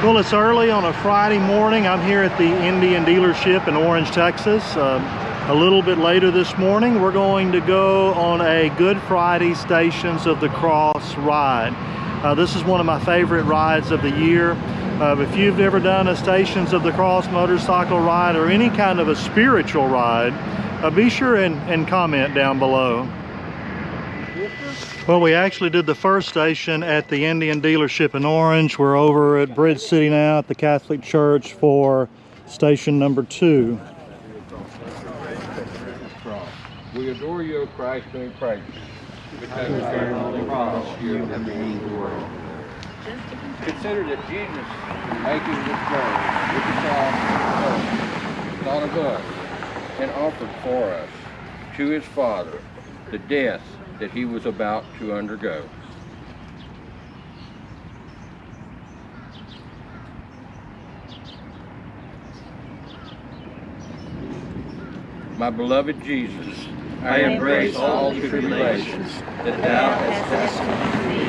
Well, it's early on a Friday morning. I'm here at the Indian dealership in Orange, Texas. A little bit later this morning, we're going to go on a Good Friday Stations of the Cross ride. This is one of my favorite rides of the year. If you've ever done a Stations of the Cross motorcycle ride or any kind of a spiritual ride, be sure and comment down below. Well, we actually did the first station at the Indian dealership in Orange. We're over at Bridge City now at the Catholic Church for station number 2. We adore you, O Christ, and we praise you. Because on the cross you have redeemed the world. Consider that Jesus, making this journey with the cross, thought of us and offered for us to his Father the death that he was about to undergo. My beloved Jesus, I embrace all the tribulations that thou hast destined for me.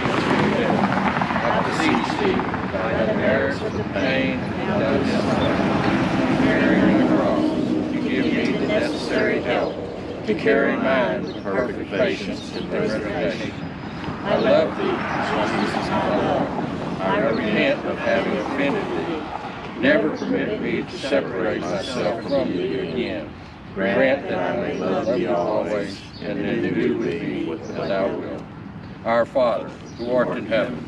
I beseech thee, by the merits of the pain that thou hast carrying the cross, to give me the necessary help to carry mine with perfect patience and resignation. I love thee, Jesus, my Lord. I repent of having offended thee. Never permit me to separate myself from thee again. Grant that I may love thee always, and then do with thee what thou wilt. Our Father, who art in heaven,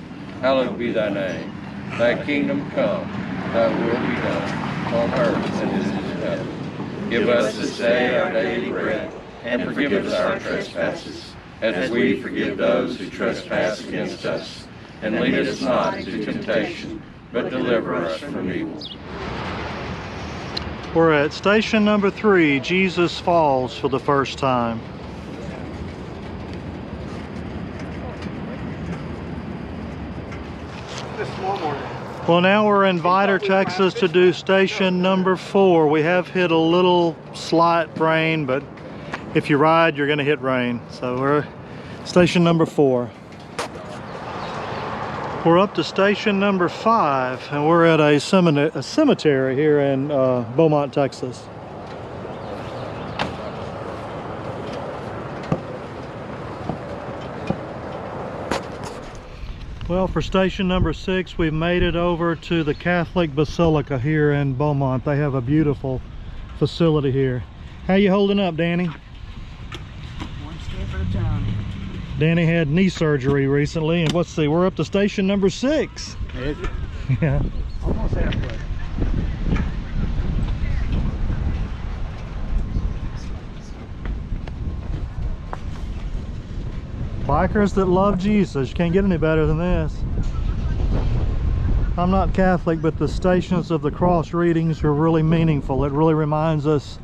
hallowed be thy name. Thy kingdom come, thy will be done, on earth as it is in heaven. Give us this day our daily bread, and forgive us our trespasses, as we forgive those who trespass against us. And lead us not into temptation, but deliver us from evil. We're at station number 3, Jesus Falls for the first time. Well, now we're in Vidor, Texas to do station number 4. We have hit a little slight rain, but if you ride, you're going to hit rain. So we're station number 4. We're up to station number 5, and we're at a cemetery here in Beaumont, Texas. Well, for station number 6, we've made it over to the Catholic Basilica here in Beaumont. They have a beautiful facility here. How you holding up, Danny? One step at a time. Danny had knee surgery recently, and let's see, we're up to station number 6. Yeah. Almost halfway. Bikers that love Jesus. You can't get any better than this. I'm not Catholic, but the Stations of the Cross readings are really meaningful. It really reminds us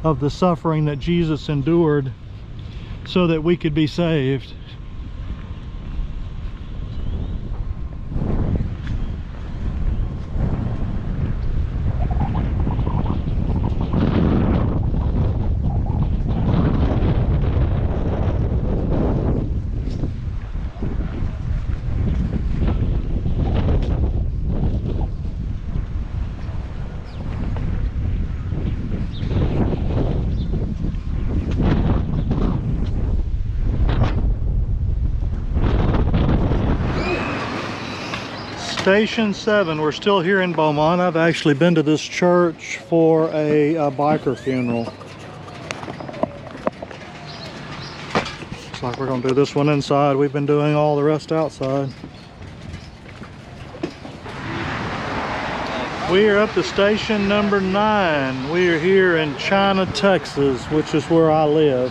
of the suffering that Jesus endured so that we could be saved. Station 7, we're still here in Beaumont. I've actually been to this church for a biker funeral. Looks like we're going to do this one inside. We've been doing all the rest outside. We are up to station number 9. We are here in China, Texas, which is where I live.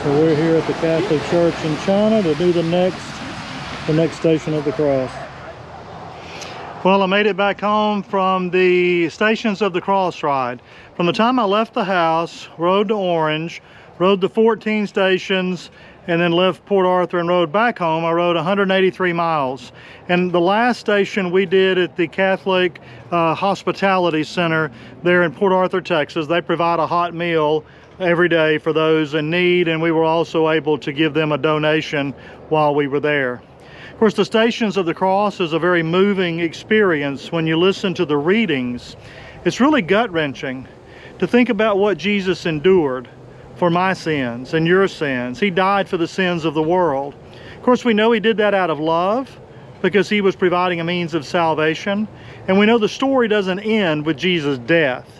So we're here at the Catholic Church in China to do the next Station of the Cross. Well, I made it back home from the Stations of the Cross ride. From the time I left the house, rode to Orange, rode the 14 stations, and then left Port Arthur and rode back home, I rode 183 miles. And the last station we did at the Catholic Hospitality Center there in Port Arthur, Texas. They provide a hot meal every day for those in need, and we were also able to give them a donation while we were there. Of course, the Stations of the Cross is a very moving experience when you listen to the readings. It's really gut-wrenching to think about what Jesus endured for my sins and your sins. He died for the sins of the world. Of course, we know he did that out of love because he was providing a means of salvation. And we know the story doesn't end with Jesus' death.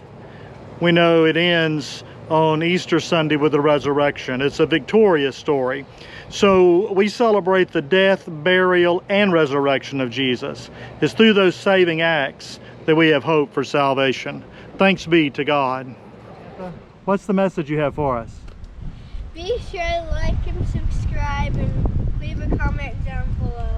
We know it ends on Easter Sunday with the resurrection. It's a victorious story. So we celebrate the death, burial, and resurrection of Jesus. It's through those saving acts that we have hope for salvation. Thanks be to God. What's the message you have for us? Be sure to like and subscribe and leave a comment down below.